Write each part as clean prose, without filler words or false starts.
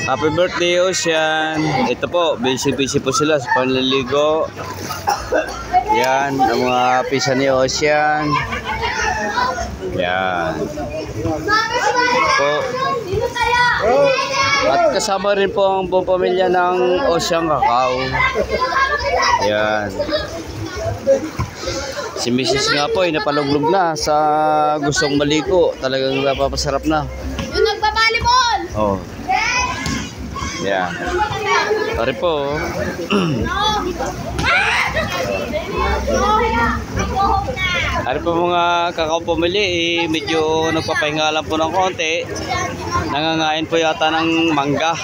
Happy birthday, Ocean. Ito po, busy po sila sa panliligo. Yan, ang mga pisa ni Ocean. Yan. Po. At kasama rin po ang buong pamilya ng Ocean Cacao. Yan. Si Mrs. nga po ay napaluglog na sa gustong maligo. Talagang napapasarap na. Yung nagbabalibol! Oh. Yeah. Pare po. Pare po mga kakao pumili medyo nagpapahinga lang po ng konti. Nangangain po yata ng mangga.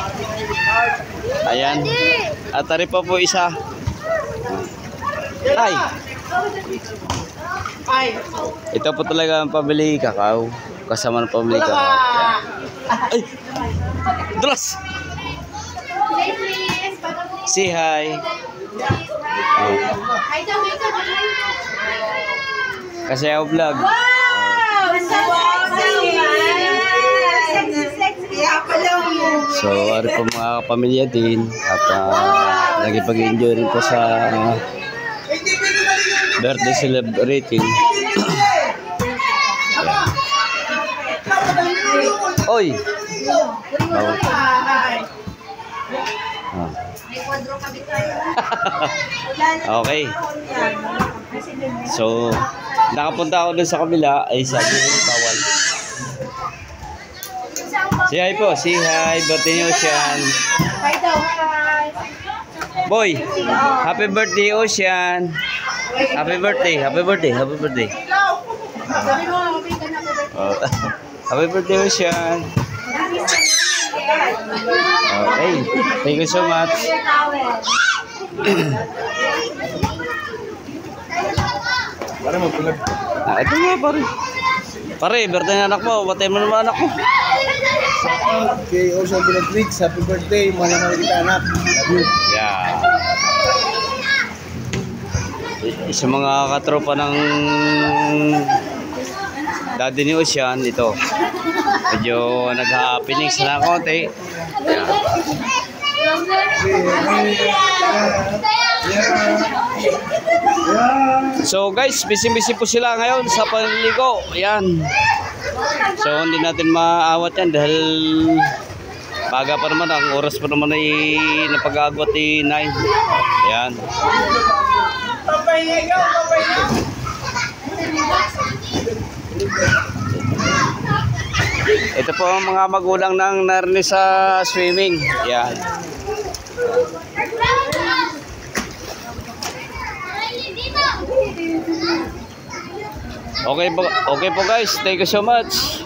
Ayan. At pare po isa. Ay. Ito po talaga ang pamili kakao. Kasama ng pamili kakao. Ay. Dulas. Say hi. Kasi ako vlog. So, ari po mga kapamilya din at nagipag-enjoy rin po sa birthday celebrating. Oy! Okay. So, nakapunta ako dun sa kabila ay sabi ko bawal. Say hi po, say hi, birthday ni Ocean. Hi daw, hi. Boy, happy birthday Ocean. Happy birthday, happy birthday, happy birthday. Happy birthday Ocean. Okay, thank you so much. Para magpulag. Ito nga pare. Pare, birthday ng anak mo. Batay mo naman anak mo. Okay, Ocean Beatrix, happy birthday. Mahal kita anak. Love you. Yeah. Isa mga katropa ng daddy ni Ocean ito. Medyo nag-happening sila konti. Yeah. So guys, busy po sila ngayon sa panliligo. Ayan. So hindi natin maawat yan dahil baga pa naman, ang oras pa naman ay napag-agwat ay 9. Ayan. Ito po ang mga magulang ng narinig sa swimming. Ayan. Okay po guys, thank you so much.